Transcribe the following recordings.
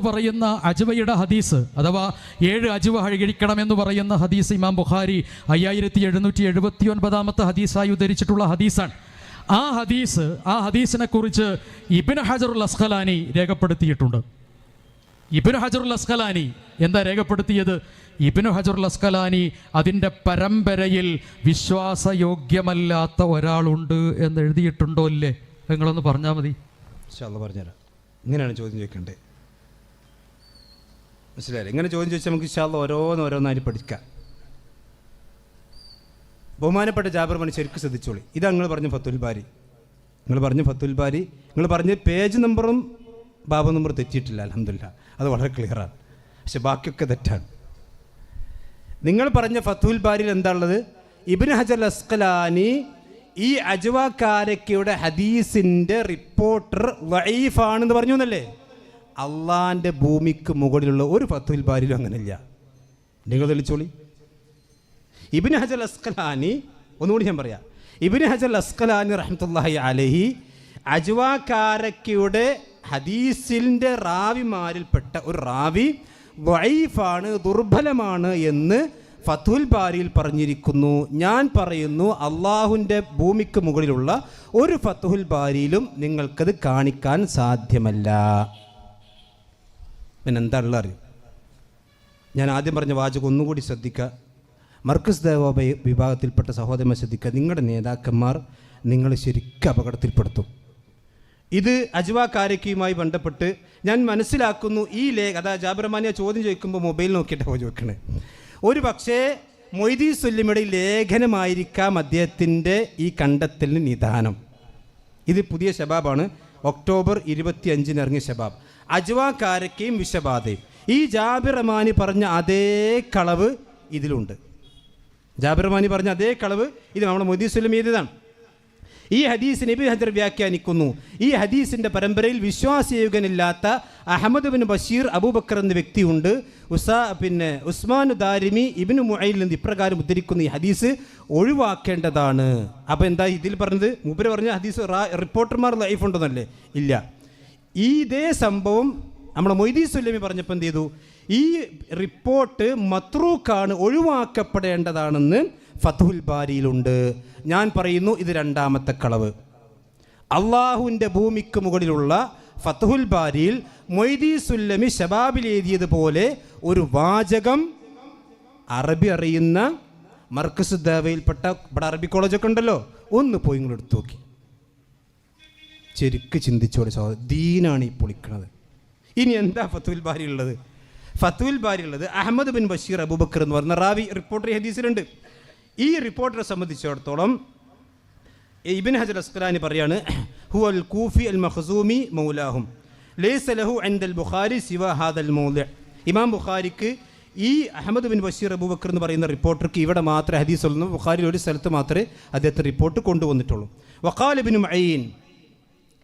പറയുന്ന അജ്വയുടെ ഹദീസ് അഥവാ 7 അജ്വ കഴിക്കണമെന്ന് പറയുന്ന ഹദീസ് ഇമാം ബുഖാരി 5779 ഹദീസായി ഉദ്ധരിച്ചിട്ടുള്ള ഹദീസാണ്. ആ ഹദീസിനെ കുറിച്ച് ഇബ്നു ഹജറുൽ അസ്ഖലാനി രേഖപ്പെടുത്തിയിട്ടുണ്ട്. ഇബ്നു ഹജറുൽ അസ്ഖലാനി എന്താ രേഖപ്പെടുത്തിയത്? ഇബ്നു ഹജറുൽ അസ്ഖലാനി അതിൻ്റെ പരമ്പരയിൽ വിശ്വാസയോഗ്യമല്ലാത്ത ഒരാളുണ്ട് എന്ന് എഴുതിയിട്ടുണ്ടോ ഇല്ലേ? നിങ്ങളൊന്ന് പറഞ്ഞാൽ മതി. പറഞ്ഞുതരാം. ഇങ്ങനെയാണ് ചോദ്യം ചോദിക്കേണ്ടത്, മനസ്സിലായില്ലേ? ഇങ്ങനെ ചോദ്യം ചോദിച്ചാൽ നമുക്ക് ഇൻഷാ അല്ലാഹ് ഓരോന്നായി പഠിക്കാം. ബഹുമാനപ്പെട്ട ജാബിർ മണി ശരിക്കും ശ്രദ്ധിച്ചോളി. ഇത് നിങ്ങൾ പറഞ്ഞ ഫത്തുൽ ബാരി, നിങ്ങൾ പറഞ്ഞ പേജ് നമ്പറും ബാബു നമ്പർ തെറ്റിയിട്ടില്ല, അൽഹംദുലില്ലാഹ്. അത് വളരെ ക്ലിയറാണ്. പക്ഷെ ബാക്കിയൊക്കെ തെറ്റാണ്. നിങ്ങൾ പറഞ്ഞ ഫത്തുൽ ബാരിയിൽ എന്താ ഉള്ളത്? ഇബ്നു ഹജർ അസ്ഖലാനി ഈ അജ്വ കാരക്കയുടെ ഹദീസിൻ്റെ റിപ്പോർട്ടർ വഈഫാണെന്ന് പറഞ്ഞു എന്നല്ലേ? അള്ളാൻ്റെ ഭൂമിക്ക് മുകളിലുള്ള ഒരു ഫത്തുൽ ബാരിയിലും അങ്ങനെയില്ല. നിങ്ങൾ തെളിച്ചോളി. ഇബ്നു ഹജർ അസ്ഖലാനി, ഒന്നുകൂടി ഞാൻ പറയാം, ഇബ്നു ഹജർ അസ്ഖലാനി റഹ്മത്തുള്ളാഹി അലൈഹി അജ്വ കാരക്കയുടെ ഹദീസിൻ്റെ റാവിമാരിൽപ്പെട്ട ഒരു റാവി വഈഫാണ്, ദുർബലമാണ് എന്ന് ഫത്തുൽ ബാരിയിൽ പറഞ്ഞിരിക്കുന്നു. ഞാൻ പറയുന്നു, അള്ളാഹുവിൻ്റെ ഭൂമിക്ക് മുകളിലുള്ള ഒരു ഫത്തുൽ ബാരിയിലും നിങ്ങൾക്കത് കാണിക്കാൻ സാധ്യമല്ല. പിന്നെന്താ ഉള്ളത് അറിയും? ഞാൻ ആദ്യം പറഞ്ഞ വാചകം ഒന്നുകൂടി ശ്രദ്ധിക്കുക. മർക്കസ് ദേവ വിഭാഗത്തിൽപ്പെട്ട സഹോദരന്മാർ ശ്രദ്ധിക്കുക. നിങ്ങളുടെ നേതാക്കന്മാർ നിങ്ങളെ ശരിക്കും അപകടത്തിൽപ്പെടുത്തും. ഇത് അജ്വ കാരക്കയുമായി ബന്ധപ്പെട്ട് ഞാൻ മനസ്സിലാക്കുന്നു. ഈ അതായത് ജാബിർ റഹ്മാനിയ ചോദ്യം ചോദിക്കുമ്പോൾ മൊബൈൽ നോക്കിയിട്ടാണ് ചോദിക്കണേ. ഒരു പക്ഷേ മൊയ്തീ സുല്ലിമയുടെ ലേഖനമായിരിക്കാം അദ്ദേഹത്തിൻ്റെ ഈ കണ്ടെത്തലിന് നിദാനം. ഇത് പുതിയ ശബാബാണ്, ഒക്ടോബർ 25 ഇറങ്ങിയ ശബാബ്. അജ്വ കാരക്കയും വിഷബാധയും ഈ ജാബിർ റഹ്മാനി പറഞ്ഞ അതേ കളവ് ഇതിലുണ്ട്. ജാബിർ റഹ്മാനി പറഞ്ഞ അതേ കളവ് ഇത് നമ്മുടെ മൊയ്തീ സുല്ലമി എഴുതിയതാണ്. ഈ ഹദീസിനെ ഇബ്നു ഹജർ വ്യാഖ്യാനിക്കുന്നു. ഈ ഹദീസിൻ്റെ പരമ്പരയിൽ വിശ്വാസയോഗ്യനില്ലാത്ത അഹമ്മദ് ബിൻ ബഷീർ അബൂബക്കർ എന്ന വ്യക്തിയുണ്ട്. ഉസ്മാൻ ദാരിമി ഇബ്നു മുഅയിൽ നിന്ന് ഇപ്രകാരം ഉദ്ധരിക്കുന്ന ഈ ഹദീസ് ഒഴിവാക്കേണ്ടതാണ്. അപ്പോൾ എന്താ ഇതിൽ പറഞ്ഞത്? മൂപ്പര് പറഞ്ഞ ഹദീസ് റിപ്പോർട്ടർമാർ ലൈഫ് ഉണ്ടെന്നല്ലേ? ഇല്ല. ഇതേ സംഭവം നമ്മുടെ മൊയ്തീ സുല്ലമി പറഞ്ഞപ്പോൾ എന്ത് ചെയ്തു? ഈ റിപ്പോർട്ട് മത്രൂക്കാണ്, ഒഴിവാക്കപ്പെടേണ്ടതാണെന്ന് ഫത്തുൽ ബാരിയിലുണ്ട്. ഞാൻ പറയുന്നു, ഇത് രണ്ടാമത്തെ കളവ്. അള്ളാഹുവിൻ്റെ ഭൂമിക്ക് മുകളിലുള്ള ഫത്തുൽ ബാരിയിൽ മൊയ്തീ സുല്ലമി ശബാബിൽ എഴുതിയതുപോലെ ഒരു വാചകം അറബി അറിയുന്ന മർക്കസ് ദേവയിൽപ്പെട്ട ഇവിടെ അറബി കോളേജൊക്കെ ഉണ്ടല്ലോ, ഒന്ന് പോയി നിങ്ങൾ എടുത്തു നോക്കി. ശരിക്ക് ചിന്തിച്ചോടെ സഹോദരൻ, ദീനാണ് ഈ പൊളിക്കണത്. ഇനി എന്താ ഫത്തുൽ ബാരി ഉള്ളത്? ഫത്തുൽ ബാരി ഉള്ളത് അഹമ്മദ് ബിൻ ബഷീർ അബൂബക്കർ എന്ന് പറഞ്ഞ റാവി റിപ്പോർട്ടർ ഹദീസിലുണ്ട്. ഈ റിപ്പോർട്ടറെ സംബന്ധിച്ചിടത്തോളം ഇബ്നു ഹജർ അസ്ഖലാനി പറയാണ്, ഹുവൽ കൂഫി അൽ മഖ്സൂമി മൗലാഹും ലൈസ ലഹു ഇൻദൽ ബുഖാരി സിവ ഹാദൽ മൗളി. ഇമാം ബുഖാരിക്ക് ഈ അഹമ്മദ് ബിൻ ബഷീർ അബൂബക്കർ എന്ന് പറയുന്ന റിപ്പോർട്ടർക്ക് ഇവിടെ മാത്രമേ ഹദീസ് ഉള്ളൂ. ബുഖാരിയിൽ ഒരു സ്ഥലത്ത് മാത്രമേ അദ്ദേഹത്തെ റിപ്പോർട്ട് കൊണ്ടുവന്നിട്ടുള്ളൂ. വഖാൽ ഇബ്നു മുഈൻ,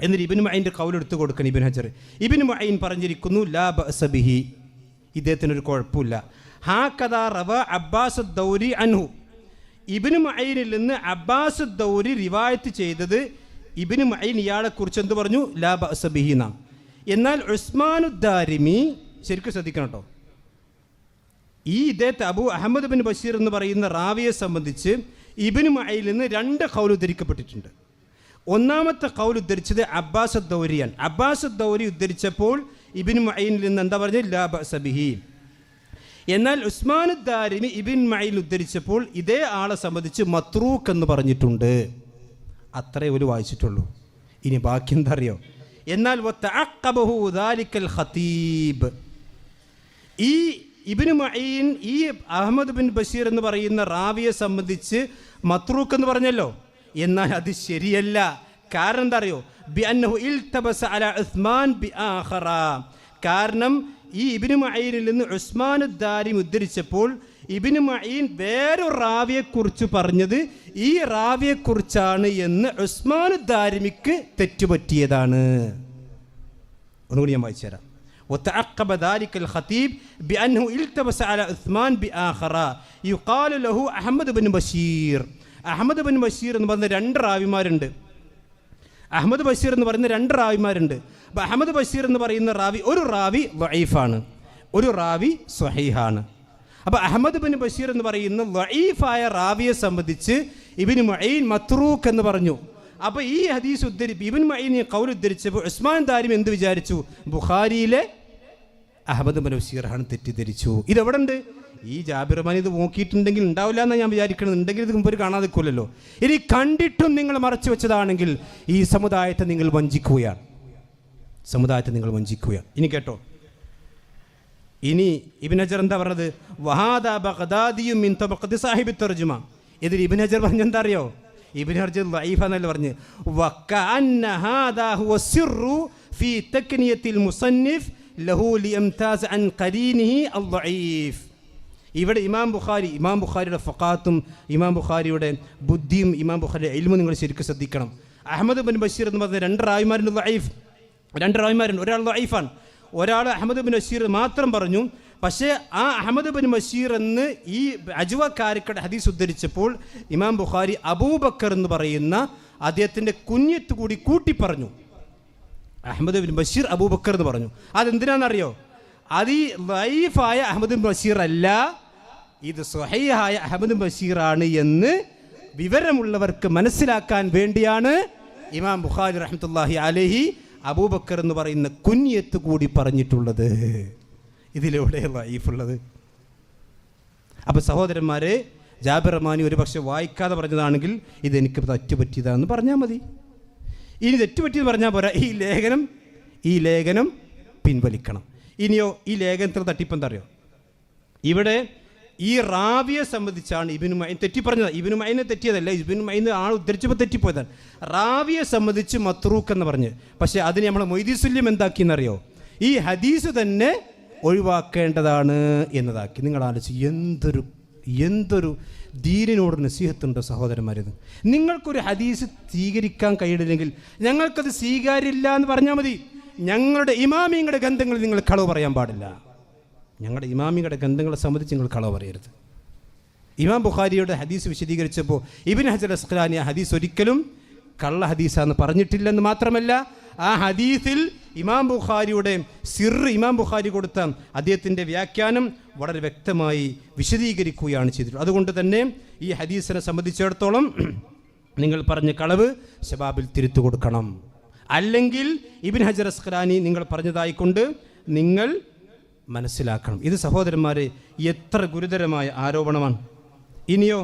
എന്നിട്ട് ഇബ്നു മുഈൻ്റെ ഖൗൽ എടുത്തു കൊടുക്കണം ഇബ്നു ഹജർ. ഇബ്നു മുഈൻ പറഞ്ഞിരിക്കുന്നു, ലാ ബഅസ ബിഹി, ഇദ്ദേഹത്തിനൊരു കുഴപ്പമില്ല. ഹാകദാ റവ അബ്ബാസ് ദൗരി അൻഹു, ഇബ്നു മുഈനിൽ നിന്ന് അബ്ബാസ് ദൗരി റിവായത്ത് ചെയ്തത് ഇബ്നു മുഈൻ ഇയാളെക്കുറിച്ച് എന്ത് പറഞ്ഞു? ലാ ബഅസ ബിഹി നാം. എന്നാൽ ഉസ്മാനു ദാരിമി, ശരിക്കും ശ്രദ്ധിക്കണം കേട്ടോ, ഈ ഇദ്ദേഹത്തെ അബൂ അഹമ്മദ് ബിൻ ബഷീർ എന്ന് പറയുന്ന റാവിയെ സംബന്ധിച്ച് ഇബ്നു മുഈനിൽ നിന്ന് 2 ഖൗൽ ഉദ്ധരിക്കപ്പെട്ടിട്ടുണ്ട്. ഒന്നാമത്തെ ഖൗൽ ഉദ്ധരിച്ചത് അബ്ബാസ് ദൗരിയാണ്. അബ്ബാസ് ദൗരി ഉദ്ധരിച്ചപ്പോൾ ഇബ്നു മുഈനിൽ നിന്ന് എന്താ പറഞ്ഞത്? ലാ ബഅസ ബിഹി. എന്നാൽ ഉസ്മാൻ ദാരിമി ഇബ്നു മുഈൻ ഉദ്ധരിച്ചപ്പോൾ ഇതേ ആളെ സംബന്ധിച്ച് മത്രൂക്ക് എന്ന് പറഞ്ഞിട്ടുണ്ട്. അത്രേ ഒരു വായിച്ചിട്ടുള്ളൂ. ഇനി ബാക്കി എന്താ അറിയോ? എന്നാൽ വതഅഖബഹു ദാലിക്കൽ ഖതീബ്, ഈ ഇബ്നു മുഈൻ ഈ അഹമ്മദ് ബിൻ ബഷീർ എന്ന് പറയുന്ന റാവിയെ സംബന്ധിച്ച് മത്രൂക്ക് എന്ന് പറഞ്ഞല്ലോ. എന്നാൽ അത് ശരിയല്ല. കാരണം എന്താ അറിയോ? ബിഅന്നഹു ഇൽതബസ അലാ ഉസ്മാൻ ബിആഖറ. കാരണം ഈ ഇബ്നു മുഈനിൽ നിന്ന് ഉസ്മാൻ ദാരിമി ഉദ്ധരിച്ചപ്പോൾ ഇബ്നു മുഈൻ വേറൊരു റാവിയെക്കുറിച്ച് പറഞ്ഞത് ഈ റാവിയെക്കുറിച്ചാണ് എന്ന് ഉസ്മാൻ ദാരിമിക്ക് തെറ്റുപറ്റിയതാണ്. ഒന്നുകൂടി ഞാൻ വായിച്ചു തരാം. وتعقب ذلك الخطيب بأنه التبس على عثمان بآخر يقال له أحمد بن بشير. അഹമ്മദ് ബിൻ ബഷീർ എന്ന് പറഞ്ഞ 2 റാവിമാരുണ്ട്. അഹമ്മദ് ബഷീർ എന്ന് പറയുന്ന 2 റാവിമാരുണ്ട്. അപ്പോൾ അഹമ്മദ് ബഷീർ എന്ന് പറയുന്ന റാവി, ഒരു റാവി ദഈഫാണ്, ഒരു റാവി സ്വഹീഹാണ്. അപ്പോൾ അഹമ്മദ് ബിൻ ബഷീർ എന്ന് പറയുന്ന ദഈഫായ റാവിയെ സംബന്ധിച്ച് ഇബ്നു മുഈൻ മത്രൂക്ക് എന്ന് പറഞ്ഞു. അപ്പോൾ ഈ ഹദീസ് ഇബ്നു മുഈൻ ഈ ഖൗൽ ഉദ്ധരിച്ചപ്പോൾ ഉസ്മാൻ ദാരിമി എന്ത് വിചാരിച്ചു? ബുഖാരിയിലെ അഹമ്മദ് ബിൻ ബഷീറാണ് തെറ്റിദ്ധരിച്ചു. ഇതെവിടെ ഉണ്ട്? ഈ ജാബിർ റഹ്മാൻ ഇത് നോക്കിയിട്ടുണ്ടെങ്കിൽ ഉണ്ടാവില്ല എന്നാണ് ഞാൻ വിചാരിക്കുന്നത്. ഉണ്ടെങ്കിൽ ഇത് മുമ്പ് കാണാതെ നിൽക്കില്ലല്ലോ. ഇനി കണ്ടിട്ടും നിങ്ങൾ മറച്ചു വെച്ചതാണെങ്കിൽ ഈ സമുദായത്തെ നിങ്ങൾ വഞ്ചിക്കുകയാണ്, സമുദായത്തെ നിങ്ങൾ വഞ്ചിക്കുകയാണ്. ഇനി കേട്ടോ, ഇനി ഇബ്നു ഹജർ എന്താ പറഞ്ഞത്? വഹാദ ബഗ്ദാദിയും മിൻ തബഖത്തി സാഹിബി തർജുമ. ഇതിൽ ഇബ്നു ഹജർ പറഞ്ഞെന്താ അറിയോ? ഇബ്നു ഹജർ ദഈഫ എന്നല്ല പറഞ്ഞ്, വകഅന്ന ഹാദാ ഹുവ സിർറു ഫീ തക്നിയത്തിൽ മുസന്നിഫ് ലഹു ലിയംതാസ് അൻ ഖരീനിഹി അൽദഈഫ്. ഇവിടെ ഇമാം ബുഖാരിയുടെ ഫഖാത്തും ഇമാം ബുഖാരിയുടെ ബുദ്ധിയും ഇമാം ബുഖാരിയുടെ ഇൽമും നിങ്ങൾ ശരിക്കും ശ്രദ്ധിക്കണം. അഹമ്മദ് ബിൻ ബഷീർ എന്ന് പറഞ്ഞ 2 റാവിമാരുണ്ട് ദഈഫ്, 2 റാവിമാരുണ്ട്. ഒരാൾ ദഈഫാണ്, ഒരാൾ അഹമ്മദ് ബിൻ ബഷീർ മാത്രം പറഞ്ഞു. പക്ഷേ ആ അഹമ്മദ് ബിൻ ബഷീർ എന്ന് ഈ അജ്വക്കാരിക്കയുടെ ഹദീസ് ഉദ്ധരിച്ചപ്പോൾ ഇമാം ബുഖാരി അബൂബക്കർ എന്ന് പറയുന്ന അദ്ദേഹത്തിൻ്റെ കുഞ്ഞത്ത് കൂടി കൂട്ടി പറഞ്ഞു. അഹമ്മദ് ബിൻ ബഷീർ അബൂബക്കർ എന്ന് പറഞ്ഞു. അതെന്തിനാണെന്നറിയോ? അത് ഈ ദഈഫായ അഹമ്മദ് ബിൻ ബഷീർ അല്ല, ഇത് സ്വഹീഹായ അഹമ്മദ് ബിൻ ബഷീറാണ് എന്ന് വിവരമുള്ളവർക്ക് മനസ്സിലാക്കാൻ വേണ്ടിയാണ് ഇമാം ബുഖാരി റഹ്മത്തുള്ളാഹി അലൈഹി അബൂബക്കർ എന്ന് പറയുന്ന കുഞ്ഞത്ത് കൂടി പറഞ്ഞിട്ടുള്ളത്. ഇതിലൂടെ ദഈഫുള്ളത്. അപ്പോൾ സഹോദരന്മാരെ, ജാബിർ റഹ്മാനി ഒരു പക്ഷേ വായിക്കാതെ പറഞ്ഞതാണെങ്കിൽ ഇതെനിക്ക് തെറ്റുപറ്റിയതാണെന്ന് പറഞ്ഞാൽ മതി. ഇനി തെറ്റുപറ്റിയെന്ന് പറഞ്ഞാൽ പോരാ, ഈ ലേഖനം പിൻവലിക്കണം. ഇനിയോ ഈ ലേഖനത്തിൽ തട്ടിപ്പെന്താ അറിയോ? ഇവിടെ ഈ റാവിയെ സംബന്ധിച്ചാണ് ഇബ്നു മുഈൻ തെറ്റിപ്പറഞ്ഞത്. ഇബ്നു മുഈനെ തെറ്റിയതല്ല, ഇബ്നു മുഈൻ ആൾ ഉദ്ധരിച്ചപ്പോൾ തെറ്റിപ്പോയതാണ്. റാവിയെ സംബന്ധിച്ച് മത്രൂക്ക് എന്ന് പറഞ്ഞ്. പക്ഷേ അതിന് നമ്മൾ മൊയ്തീസുല്യം എന്താക്കിയെന്നറിയോ? ഈ ഹദീസ് തന്നെ ഒഴിവാക്കേണ്ടതാണ് എന്നതാക്കി. നിങ്ങൾ ആലോചിച്ച് എന്തൊരു ദീനിനോട് നസീഹത്തുണ്ട് സഹോദരന്മാരത്. നിങ്ങൾക്കൊരു ഹദീസ് സ്വീകരിക്കാൻ കഴിയില്ലെങ്കിൽ ഞങ്ങൾക്കത് സ്വീകാര്യമില്ല എന്ന് പറഞ്ഞാൽ മതി. ഞങ്ങളുടെ ഇമാമിങ്ങളുടെ ഗ്രന്ഥങ്ങളിൽ നിങ്ങൾ കളവ് പറയാൻ പാടില്ല. ഞങ്ങളുടെ ഇമാമിങ്ങളുടെ ഗ്രന്ഥങ്ങളെ സംബന്ധിച്ച് നിങ്ങൾ കളവ് പറയരുത്. ഇമാം ബുഖാരിയുടെ ഹദീസ് വിശദീകരിച്ചപ്പോൾ ഇബ്നു ഹജർ അസ്ഖലാനി ആ ഹദീസ് ഒരിക്കലും കള്ള ഹദീസാന്ന് പറഞ്ഞിട്ടില്ലെന്ന് മാത്രമല്ല, ആ ഹദീസിൽ ഇമാം ബുഖാരിയുടെ ഇമാം ബുഖാരി കൊടുത്ത അദ്ദേഹത്തിൻ്റെ വ്യാഖ്യാനം വളരെ വ്യക്തമായി വിശദീകരിക്കുകയാണ് ചെയ്തിട്ടുള്ളത്. അതുകൊണ്ട് തന്നെ ഈ ഹദീസിനെ സംബന്ധിച്ചിടത്തോളം നിങ്ങൾ പറഞ്ഞ കളവ് ശബാബിൽ തിരുത്തു കൊടുക്കണം. അല്ലെങ്കിൽ ഇബ്നു ഹജർ അസ്ഖലാനി നിങ്ങൾ പറഞ്ഞതായിക്കൊണ്ട് നിങ്ങൾ മനസ്സിലാക്കണം. ഇത് സഹോദരന്മാരെ എത്ര ഗുരുതരമായ ആരോപണമാണ്. ഇനിയോ